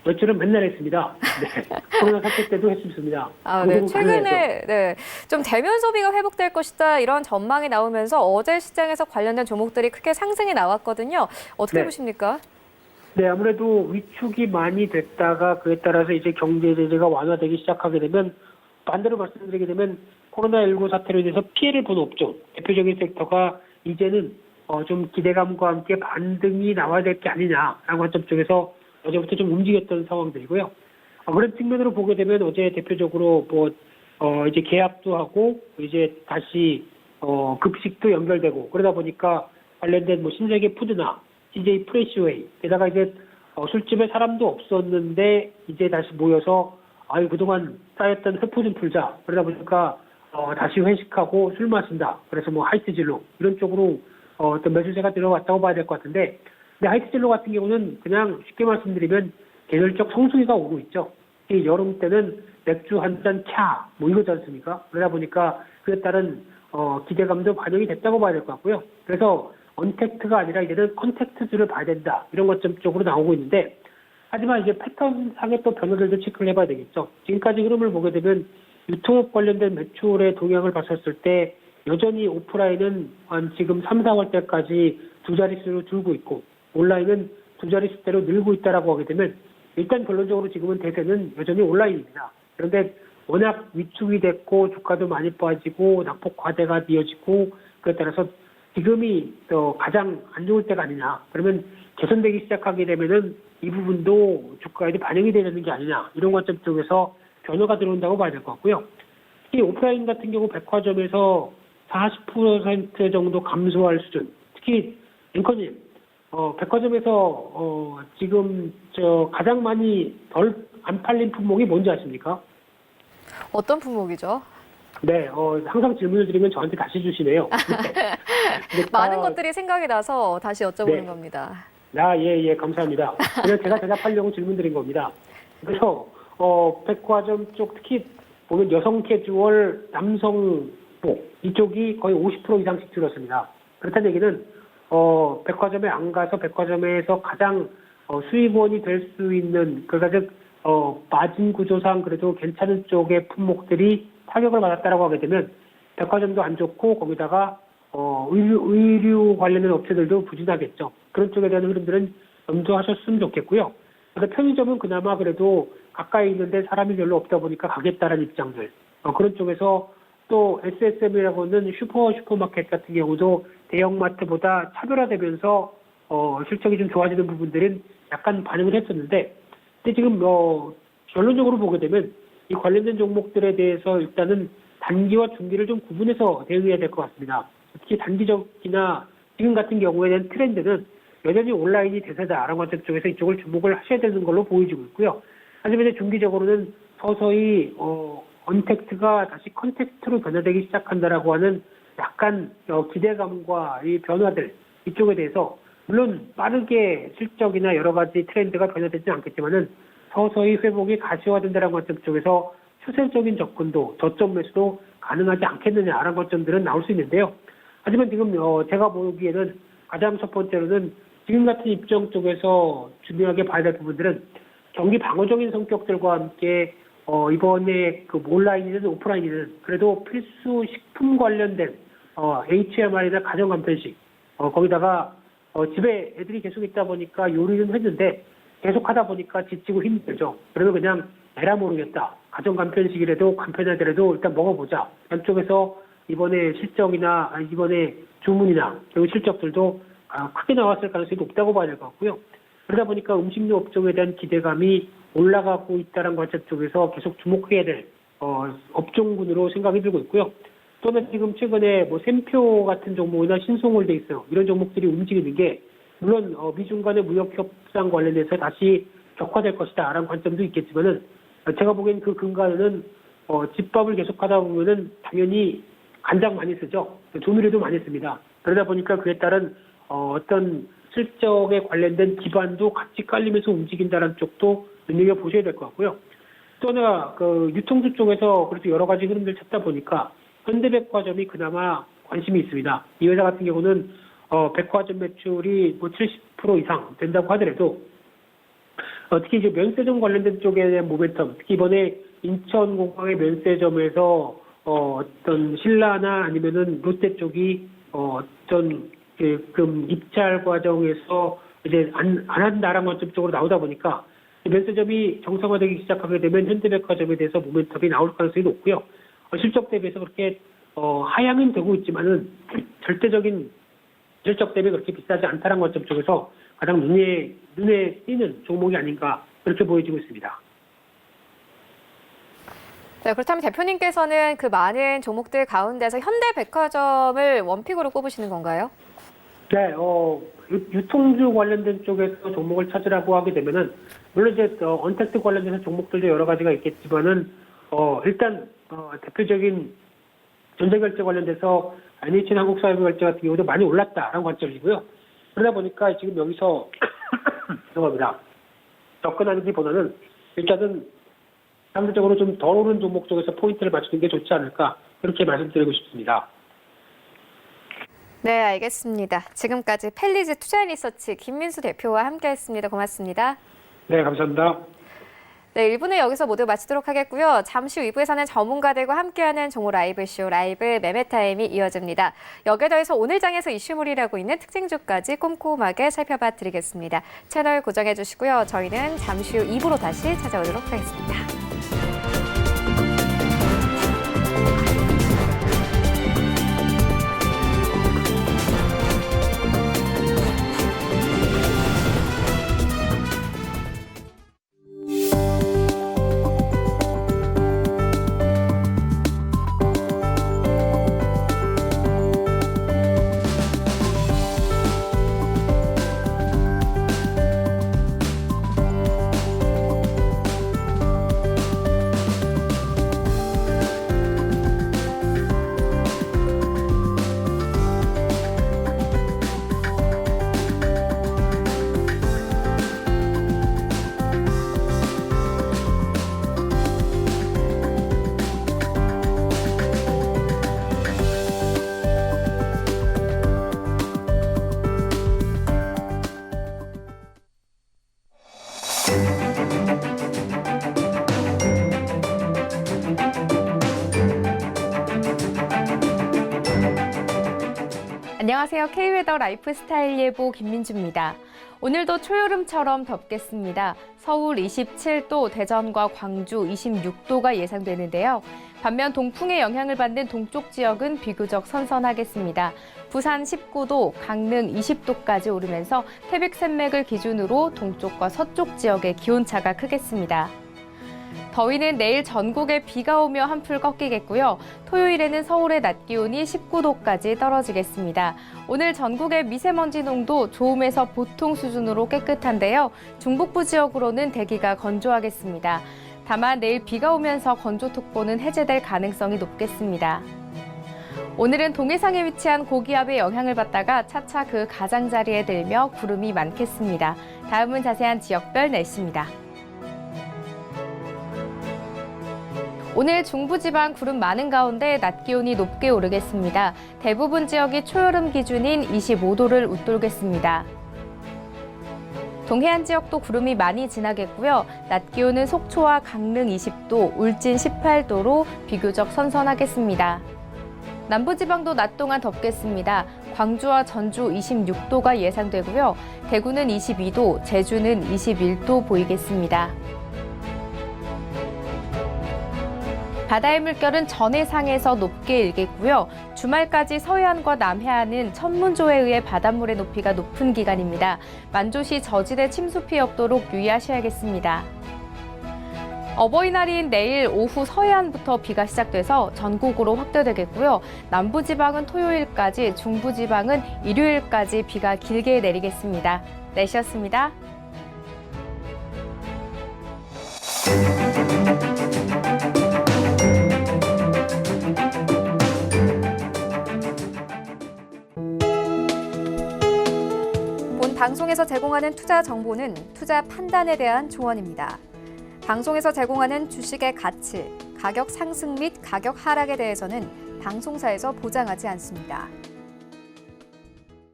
외출은 맨날 했습니다. 네. 코로나 사태 때도 했습니다. 네, 최근에 좀 대면 소비가 회복될 것이다 이런 전망이 나오면서 어제 시장에서 관련된 종목들이 크게 상승이 나왔거든요. 어떻게 보십니까? 네, 아무래도 위축이 많이 됐다가 그에 따라서 이제 경제 제재가 완화되기 시작하게 되면 반대로 말씀드리게 되면 코로나19 사태로 인해서 피해를 본 업종, 대표적인 섹터가 이제는 좀 기대감과 함께 반등이 나와야 될 게 아니냐라는 관점 쪽에서 어제부터 좀 움직였던 상황들이고요. 그런 측면으로 보게 되면 어제 대표적으로 이제 계약도 하고 이제 다시 급식도 연결되고 그러다 보니까 관련된 신세계 푸드나 CJ 프레시웨이 게다가 이제 술집에 사람도 없었는데 이제 다시 모여서 그동안 쌓였던 회포 좀 풀자. 그러다 보니까 다시 회식하고 술 마신다. 그래서 하이트 진로 이런 쪽으로 어떤 매수세가 들어왔다고 봐야 될 것 같은데 근데 하이트 진로 같은 경우는 그냥 쉽게 말씀드리면 계절적 성수기가 오고 있죠. 이 여름 때는 맥주 한 잔 차 이거지 않습니까? 그러다 보니까 그에 따른 기대감도 반영이 됐다고 봐야 될 것 같고요. 그래서 언택트가 아니라 이제는 컨택트주를 봐야 된다. 이런 것점 쪽으로 나오고 있는데 하지만 이제 패턴상의 또 변화들도 체크를 해봐야 되겠죠. 지금까지 흐름을 보게 되면 유통업 관련된 매출의 동향을 봤었을 때 여전히 오프라인은 지금 3, 4월 때까지 두 자릿수로 줄고 있고 온라인은 두 자릿수대로 늘고 있다라고 하게 되면 일단 결론적으로 지금은 대세는 여전히 온라인입니다. 그런데 워낙 위축이 됐고 주가도 많이 빠지고 낙폭 과대가 이어지고 그에 따라서 지금이 가장 안 좋을 때가 아니냐. 그러면 개선되기 시작하게 되면은 이 부분도 주가에도 반영이 되는 게 아니냐. 이런 관점 쪽에서 변화가 들어온다고 봐야 될 것 같고요. 특히 오프라인 같은 경우 백화점에서 40% 정도 감소할 수준. 특히 앵커님, 백화점에서 지금 가장 많이 덜 안 팔린 품목이 뭔지 아십니까? 어떤 품목이죠? 네, 항상 질문을 드리면 저한테 다시 주시네요. 네. 많은 것들이 생각이 나서 다시 여쭤보는 네. 겁니다. 예, 감사합니다. 그냥 제가 대답하려고 질문 드린 겁니다. 그래서, 백화점 쪽 특히 보면 여성 캐주얼, 남성복, 이쪽이 거의 50% 이상씩 줄었습니다. 그렇다는 얘기는, 백화점에 안 가서 백화점에서 가장 수익원이 될 수 있는, 그러니까 즉, 마진 구조상 그래도 괜찮은 쪽의 품목들이 타격을 받았다라고 하게 되면 백화점도 안 좋고 거기다가 의류 관련된 업체들도 부진하겠죠. 그런 쪽에 대한 흐름들은 염두하셨으면 좋겠고요. 그래서 편의점은 그나마 그래도 가까이 있는데 사람이 별로 없다 보니까 가겠다라는 입장들. 그런 쪽에서 또 SSM이라고는 슈퍼마켓 같은 경우도 대형마트보다 차별화되면서 실적이 좀 좋아지는 부분들은 약간 반응을 했었는데 근데 지금 결론적으로 보게 되면 이 관련된 종목들에 대해서 일단은 단기와 중기를 좀 구분해서 대응해야 될 것 같습니다. 특히 단기적이나 지금 같은 경우에 대한 트렌드는 여전히 온라인이 대세다라는 관점 쪽에서 이쪽을 주목을 하셔야 되는 걸로 보여지고 있고요. 하지만 이제 중기적으로는 서서히 언택트가 다시 컨택트로 변화되기 시작한다라고 하는 약간 기대감과 이 변화들 이쪽에 대해서 물론 빠르게 실적이나 여러 가지 트렌드가 변화되지는 않겠지만은 서서히 회복이 가시화된다는 관점 쪽에서 추세적인 접근도 저점 매수도 가능하지 않겠느냐라는 관점들은 나올 수 있는데요. 하지만 지금 제가 보기에는 가장 첫 번째로는 지금 같은 입장 쪽에서 중요하게 봐야 될 부분들은 경기 방어적인 성격들과 함께 이번에 그 온라인이든 오프라인이든 그래도 필수 식품 관련된 HMR이나 가정간편식 거기다가 집에 애들이 계속 있다 보니까 요리는 했는데 계속 하다 보니까 지치고 힘들죠. 그러면 그냥 에라 모르겠다. 가정간편식이라도 간편하더라도 일단 먹어보자. 양쪽에서 이번에 실적이나 이번에 주문이나 그리고 실적들도 크게 나왔을 가능성이 높다고 봐야 될 것 같고요. 그러다 보니까 음식료 업종에 대한 기대감이 올라가고 있다는 관점 쪽에서 계속 주목해야 될 업종군으로 생각이 들고 있고요. 또는 지금 최근에 뭐 샘표 같은 종목이나 신송홀데이스 이런 종목들이 움직이는 게 물론 미중 간의 무역 협상 관련해서 다시 격화될 것이다라는 관점도 있겠지만은 제가 보기엔 그 근간에는 집밥을 계속하다 보면은 당연히 간장 많이 쓰죠. 조미료도 많이 씁니다. 그러다 보니까 그에 따른 어떤 실적에 관련된 기반도 같이 깔리면서 움직인다는 쪽도 눈여겨 보셔야 될 것 같고요. 또 하나 그 유통주 쪽에서 그래도 여러 가지 흐름들 찾다 보니까 현대백화점이 그나마 관심이 있습니다. 이 회사 같은 경우는 백화점 매출이 뭐 70% 이상 된다고 하더라도 특히 이제 면세점 관련된 쪽에 대한 모멘텀, 특히 이번에 인천공항의 면세점에서 어떤 신라나 아니면은 롯데 쪽이 어떤 그 입찰 과정에서 이제 안 한다라는 관점 쪽으로 나오다 보니까 면세점이 정상화되기 시작하게 되면 현대백화점에 대해서 모멘텀이 나올 가능성이 높고요. 실적 대비해서 그렇게 하향은 되고 있지만은 절대적인 실적 대비 그렇게 비싸지 않다는 관점 쪽에서 가장 눈에 띄는 종목이 아닌가 그렇게 보여지고 있습니다. 네, 그렇다면 대표님께서는 그 많은 종목들 가운데서 현대백화점을 원픽으로 꼽으시는 건가요? 네, 유통주 관련된 쪽에서 종목을 찾으라고 하게 되면은 물론 이제 언택트 관련돼서 종목들도 여러 가지가 있겠지만은 일단 대표적인 전자결제 관련돼서 NHN 한국사회결제 같은 경우도 많이 올랐다라는 관점이고요. 그러다 보니까 지금 여기서 죄송합니다. 접근하기보다는 일단은 상대적으로 좀 덜 오른 종목 쪽에서 포인트를 맞추는 게 좋지 않을까 그렇게 말씀드리고 싶습니다. 네, 알겠습니다. 지금까지 펠리즈 투자인리서치 김민수 대표와 함께했습니다. 고맙습니다. 네, 감사합니다. 네, 1부는 여기서 모두 마치도록 하겠고요. 잠시 후 2부에서는 전문가들과 함께하는 종호 라이브쇼 라이브 매매타임이 이어집니다. 여기에 더해서 오늘 장에서 이슈몰이라고 있는 특징주까지 꼼꼼하게 살펴봐 드리겠습니다. 채널 고정해 주시고요. 저희는 잠시 후 2부로 다시 찾아오도록 하겠습니다. 안녕하세요. K웨더 라이프스타일 예보 김민주입니다. 오늘도 초여름처럼 덥겠습니다. 서울 27도, 대전과 광주 26도가 예상되는데요. 반면 동풍의 영향을 받는 동쪽 지역은 비교적 선선하겠습니다. 부산 19도, 강릉 20도까지 오르면서 태백산맥을 기준으로 동쪽과 서쪽 지역의 기온차가 크겠습니다. 더위는 내일 전국에 비가 오며 한풀 꺾이겠고요. 토요일에는 서울의 낮 기온이 19도까지 떨어지겠습니다. 오늘 전국의 미세먼지 농도 좋음에서 보통 수준으로 깨끗한데요. 중북부 지역으로는 대기가 건조하겠습니다. 다만 내일 비가 오면서 건조특보는 해제될 가능성이 높겠습니다. 오늘은 동해상에 위치한 고기압의 영향을 받다가 차차 그 가장자리에 들며 구름이 많겠습니다. 다음은 자세한 지역별 날씨입니다. 오늘 중부지방 구름 많은 가운데 낮 기온이 높게 오르겠습니다. 대부분 지역이 초여름 기준인 25도를 웃돌겠습니다. 동해안 지역도 구름이 많이 지나겠고요. 낮 기온은 속초와 강릉 20도, 울진 18도로 비교적 선선하겠습니다. 남부지방도 낮 동안 덥겠습니다. 광주와 전주 26도가 예상되고요. 대구는 22도, 제주는 21도 보이겠습니다. 바다의 물결은 전해상에서 높게 일겠고요. 주말까지 서해안과 남해안은 천문조에 의해 바닷물의 높이가 높은 기간입니다. 만조시 저지대 침수 피해 없도록 유의하셔야겠습니다. 어버이날인 내일 오후 서해안부터 비가 시작돼서 전국으로 확대되겠고요. 남부지방은 토요일까지, 중부지방은 일요일까지 비가 길게 내리겠습니다. 날씨였습니다. 방송에서 제공하는 투자 정보는 투자 판단에 대한 조언입니다. 방송에서 제공하는 주식의 가치, 가격 상승 및 가격 하락에 대해서는 방송사에서 보장하지 않습니다.